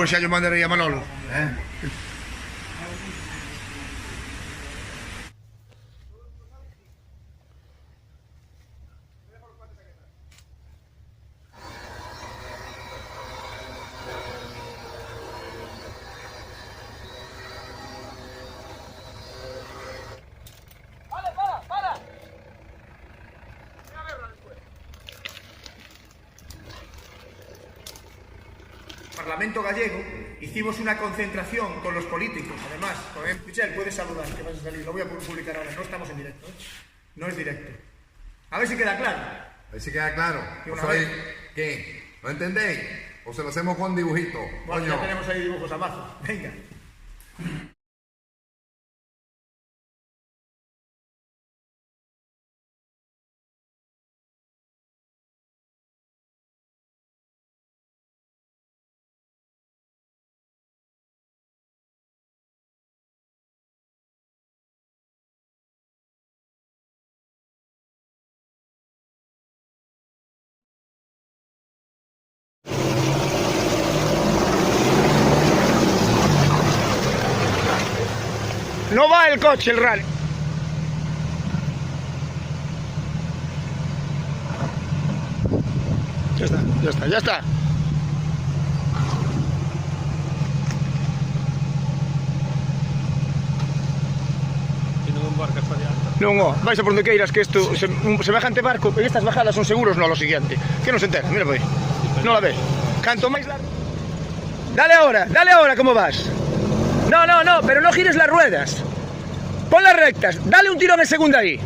xa yo mandarei a Manolo. Parlamento gallego hicimos una concentración con los políticos, además, Michel, puedes saludar, que vas a salir, lo voy a publicar ahora, no estamos en directo, no es directo. A ver si queda claro. A ver si queda claro. ¿Qué? ¿No entendéis? ¿O se lo hacemos con dibujito? Bueno, ya tenemos ahí dibujos a mazo, venga. No va el coche, el rally. Ya está, ya está, ya está. Non, vais a por donde queiras, que isto, semejante barco, estas bajadas son seguros, no, lo siguiente. Que non se entera, mira por aí. Non la ves. Canto máis largo. Dale ahora, ¿cómo vas? No, pero no gires las ruedas. Pon las rectas, dale un tirón en segunda ahí.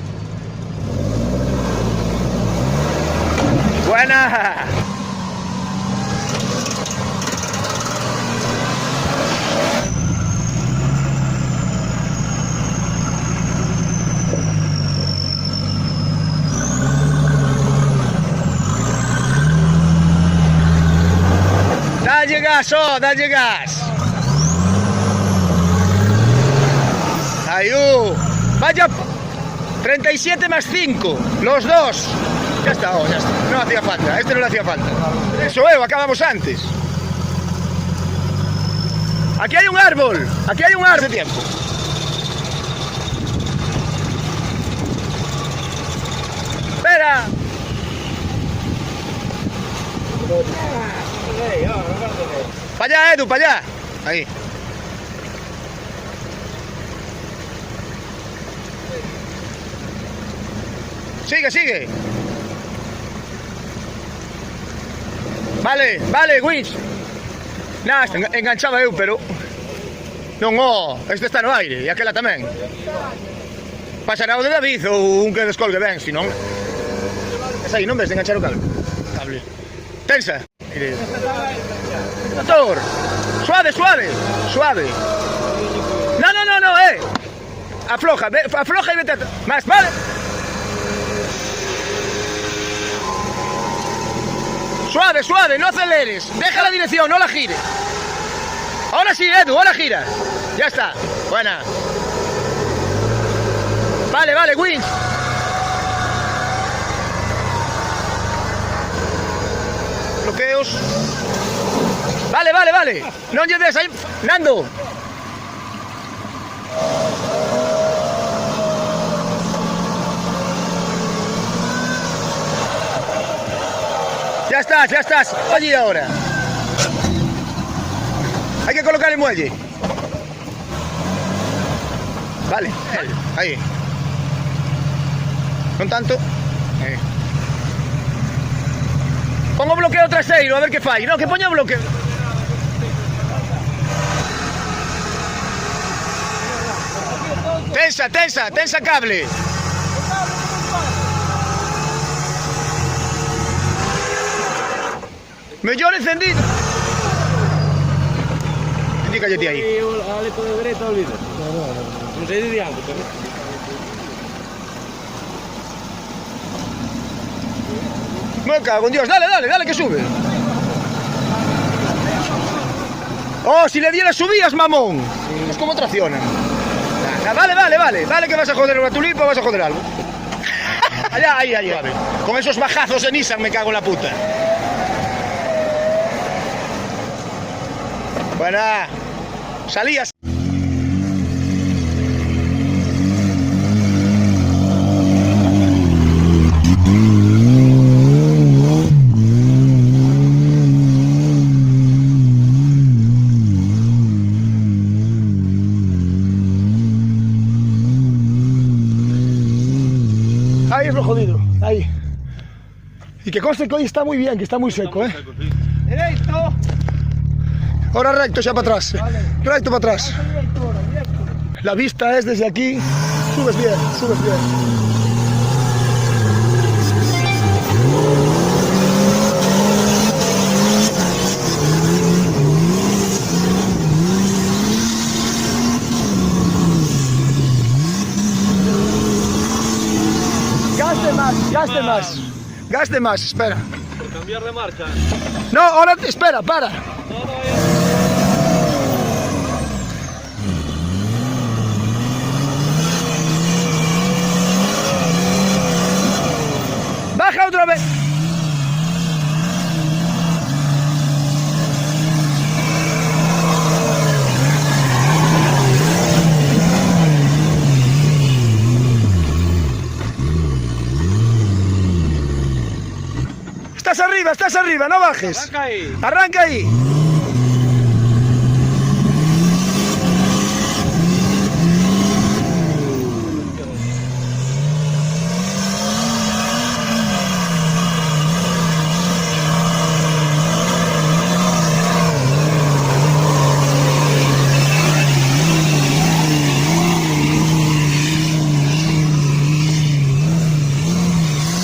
Buena. Dalle gas. Ayú. Vaya. 37 más 5. Los dos. Ya está, ya está. No hacía falta. Este no le hacía falta. Eso, acabamos antes. Aquí hay un árbol. Aquí hay un árbol de tiempo. Espera. Para allá, Edu, para allá. Ahí. Sigue. Vale, winch. Nah, enganchaba eu, pero... Non, este está no aire, e aquela tamén. Pasará o de David ou un que descolgue ben, senón... Es aí, non ves de enganchar o cable? Tensa. Motor. Suave. No, Afloja y vete más, vale. Suave, no aceleres. Deja la dirección, no la gires. Ahora sí, Edu, ahora gira. Ya está, buena. Vale, winch. Bloqueos. Vale. Non lle des aí, Nando. Ya estás. Oye, ahora. Hay que colocar el muelle. Vale, ahí. Non tanto. Pongo bloqueo traseiro, a ver que fai. No, que poña bloqueo. Tensa cable. Mellor encendido. Indícallete aí. A letra de dereita, olvida. Non sei de diante, pero... Me cago en Dios, dale, que sube. Oh, si le dieras subías, mamón. Es como traccionan. Vale, que vas a joder una tulipa o vas a joder algo. Allá. Con esos bajazos de Nissan me cago en la puta. Buena. Salías. Ahí es lo jodido, ahí. Y que conste que hoy está muy bien, que está muy seco, ¿eh? Derecho. Ahora recto, ya para atrás. Vale. Recto para atrás. Directo ahora, directo. La vista es desde aquí. Subes bien, subes bien. Gaste más, gaste más. Gaste más, espera. Por cambiar de marcha. No, ahora espera, para. No, ya. Baja otra vez. Estás arriba, no bajes. Arranca ahí. Arranca ahí.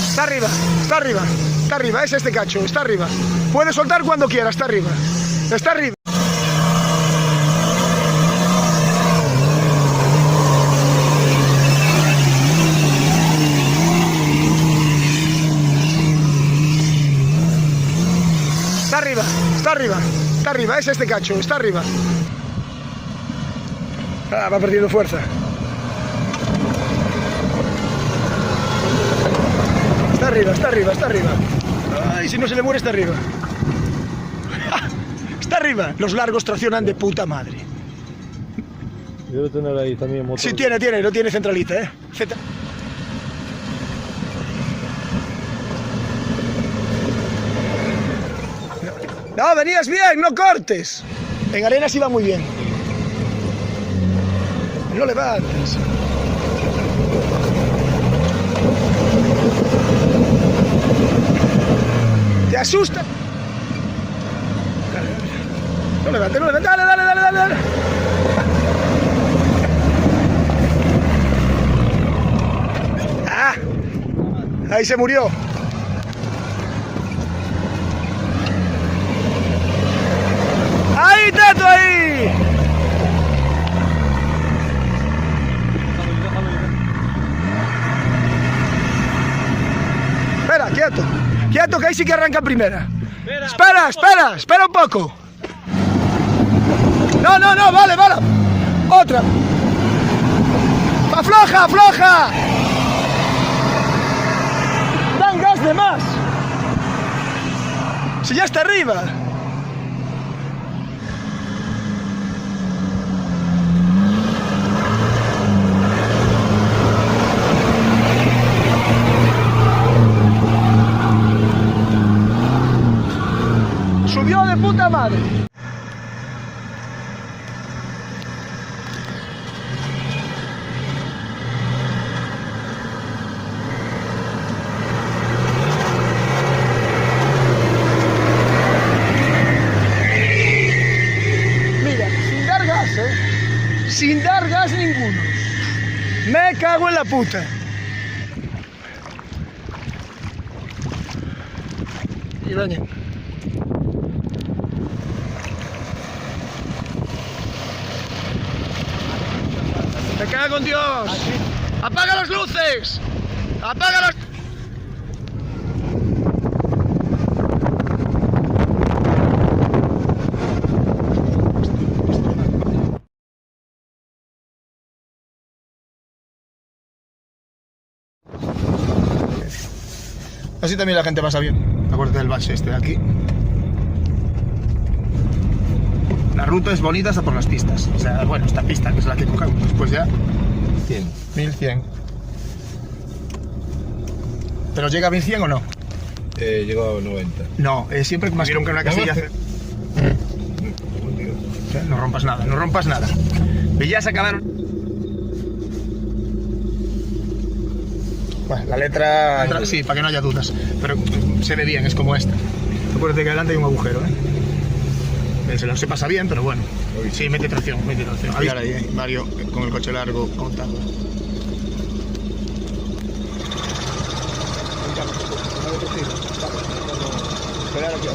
Está arriba, está arriba, está arriba, es este cacho, está arriba. Puedes soltar cuando quieras, está arriba. Está arriba. Está arriba, está arriba, está arriba, es este cacho, está arriba. Ah, va perdiendo fuerza. Está arriba, está arriba, está arriba. Ay, si no se le muere, está arriba. Está arriba. Los largos traccionan de puta madre. Debe tener ahí también motor. Sí, tiene, no tiene centralita, ¿eh? No, venías bien, no cortes. En arena sí va muy bien. No levantes. ¿Te asusta? No levantes, no levantes. Dale. Ah, ahí se murió. ¡Ahí, Tato, ahí! Espera, quieto. Quieto, que ahí sí que arranca primera. Espera un poco. No, vale. Otra. Afloja. Dan gas de más. Si ya está arriba. Subió de puta madre. Mira, sin dar gas, sin dar gas ninguno. Me cago en la puta. Y bañen. ¡Me cago en Dios! ¡Apaga las luces! ¡Apaga las... Así también la gente pasa bien. Acuérdate del base este de aquí. La ruta es bonita hasta por las pistas. O sea, bueno, esta pista que es la que cogemos. Después ya 100. 1100. ¿Pero llega a 1100 o no? Llegó a 90. No, siempre más que una casilla. No rompas nada, no rompas nada. Ya se acabaron. Bueno, la letra sí, para que no haya dudas. Pero se ve bien, es como esta. Acuérdate que adelante hay un agujero, se pasa bien, pero bueno. Sí, mete tracción, mete tracción. Ahora ahí, Mario, con el coche largo, montando. Esperar aquí,